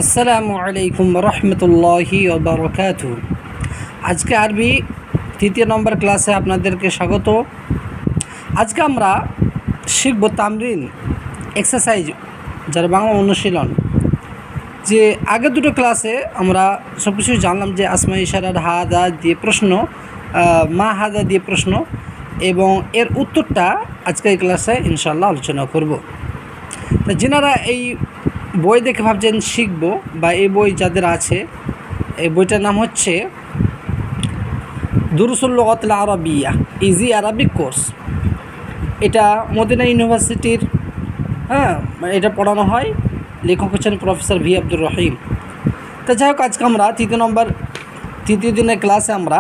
আসসালামু আলাইকুম রহমতুল্লাহি ওবরকাতুহু। আজকে আরবি তৃতীয় নম্বর ক্লাসে আপনাদেরকে স্বাগত। আজকে আমরা শিখব তামরিন এক্সারসাইজ, যার বাংলা অনুশীলন। যে আগের দুটো ক্লাসে আমরা সব কিছু জানলাম যে আসমা ইশারার হাদা দিয়ে প্রশ্ন, মা হাদা দিয়ে প্রশ্ন, এবং এর উত্তরটা আজকে এই ক্লাসে ইনশাআল্লাহ আলোচনা করব। তো যেনারা এই বই দেখে ভাবছেন শিখব, বা এই বই যাদের আছে, এই বইটার নাম হচ্ছে দুরুসুল লুগাতুল আরাবিয়া ইজি আরবিক কোর্স। এটা মদিনা ইউনিভার্সিটির, এটা পড়ানো হয়। লেখক হচ্ছেন প্রফেসর ভি আব্দুর রহিম। তো যাই হোক, আজকে আমরা তৃতীয় দিনের ক্লাসে আমরা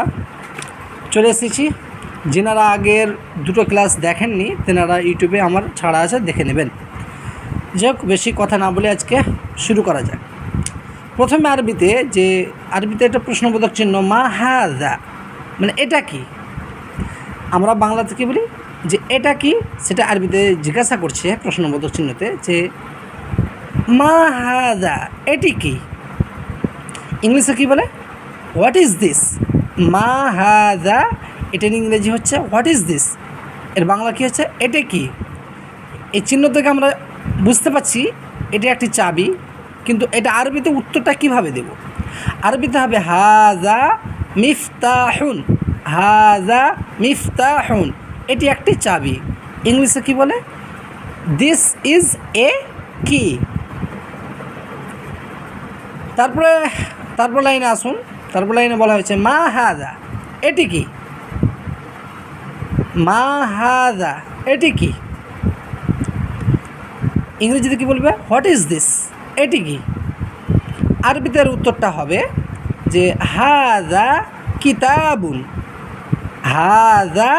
চলে এসেছি। যেনারা আগের দুটো ক্লাস দেখেননি তেনারা ইউটিউবে আমার ছাড়া আছে, দেখে নেবেন। যাই হোক, বেশি কথা না বলে আজকে শুরু করা যায়। প্রথমে আরবিতে একটা প্রশ্নবোধক চিহ্ন, মা হাযা, মানে এটা কি। আমরা বাংলাতে কী বলি যে এটা কি, সেটা আরবিতে জিজ্ঞাসা করছে প্রশ্নবোধক চিহ্নতে যে মা হাযা, এটি কি। ইংলিশে কী বলে, হোয়াট ইজ দিস। মা হাযা, এটার ইংরেজি হচ্ছে হোয়াট ইজ দিস। এর বাংলা কী হচ্ছে, এটা কি। এই চিহ্ন থেকে আমরা বুঝতে পারছি এটা একটি চাবি, কিন্তু এটা আরবিতে উত্তরটা কিভাবে দেব। আরবিতে হবে হাযা মিফতাহুন, হাযা মিফতাহুন, এটি একটি চাবি। ইংলিশে কি বলে, দিস ইজ এ কি। তারপর লাইনে আসুন। তারপর লাইনে বলা হয়েছে মা হাযা, এটি কি। মা হাযা, এটি কি। ইংরেজিতে কী বলবে, হোয়াট ইজ দিস, এটি কি। আরবিতে উত্তরটা হবে যে হাযা কিতাবুন, হাযা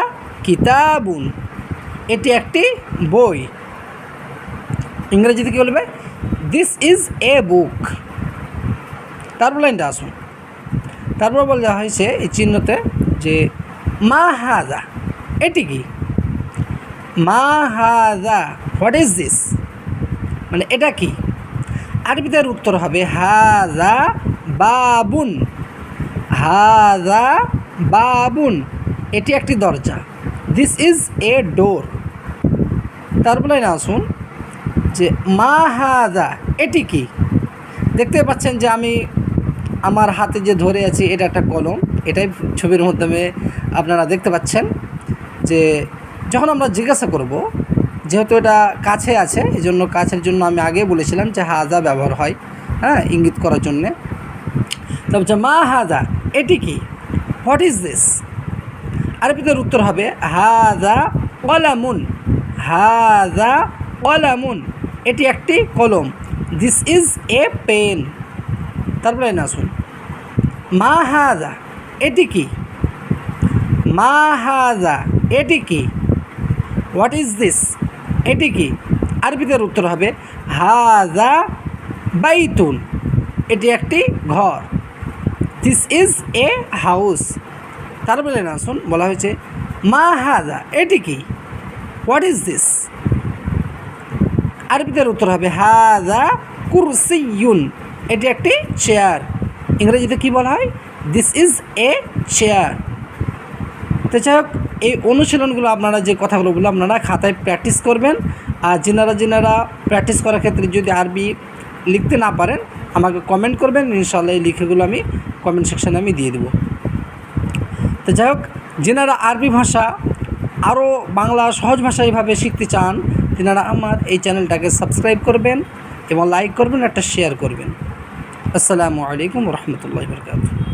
কিতাবুন, এটি একটি বই। ইংরেজিতে কী বলবে, দিস ইজ এ বুক। তারপর লাইনটা আসুন। তারপর বলা হয়েছে এই চিহ্নতে যে মা হাযা, এটি কি। মা হাযা, হোয়াট ইজ দিস, মানে এটা কি। আরবিতে উত্তর হবে হাযা বাবুন, হাযা বাবুন, এটি একটি দরজা। দিস ইজ এ ডোর। তারপর লাইনে আসুন যে মা হাযা, এটি কি। দেখতে পাচ্ছেন যে আমি আমার হাতে যে ধরে আছি এটা একটা কলম। এটাই ছবির মাধ্যমে আপনারা দেখতে পাচ্ছেন যে যখন আমরা জিজ্ঞাসা করব, যেহেতু এটা কাছে আছে, এই জন্য কাছের জন্য আমি আগে বলেছিলাম যে হাযা ব্যবহার হয়, ইঙ্গিত করার জন্যে। তারপর মা হাযা, এটি কি, হোয়াট ইজ দিস। আরবিতে উত্তর হবে হাযা কলামুন, হাযা কলামুন, এটি একটি কলম। This is a pen. তারপরে আসুন মা হাযা, এটি কি। মা হাযা, এটি কি। হোয়াট ইজ দিস, এটি কি। আরবিতে উত্তর হবে হাযা বাইতুন, এটি একটি ঘর। This is a house. তারপরে আসুন বলা হয়েছে মা হাযা, এটি কি, হোয়াট ইজ দিস। আরবিতে উত্তর হবে হাযা কুরসিয়ুন, এটি একটি চেয়ার। ইংরেজিতে কী বলা হয়, দিস ইজ এ চেয়ার। তো যাই হোক, এই অনুশীলনগুলো আপনারা যে কথাগুলো বললো আপনারা খাতায় প্র্যাকটিস করবেন। আর যেনারা প্র্যাকটিস করার ক্ষেত্রে যদি আরবি লিখতে না পারেন আমাকে কমেন্ট করবেন, ইনশাআল্লাহ এই লিখেগুলো আমি কমেন্ট সেকশানে আমি দিয়ে দেবো। তো যাই হোক, যেনারা আরবি ভাষা আরও বাংলা সহজ ভাষা এইভাবে শিখতে চান, তেনারা আমার এই চ্যানেলটাকে সাবস্ক্রাইব করবেন এবং লাইক করবেন, একটা শেয়ার করবেন। আসসালামু আলাইকুম রহমতুল্লাহি ওয়া বারাকাতুহু।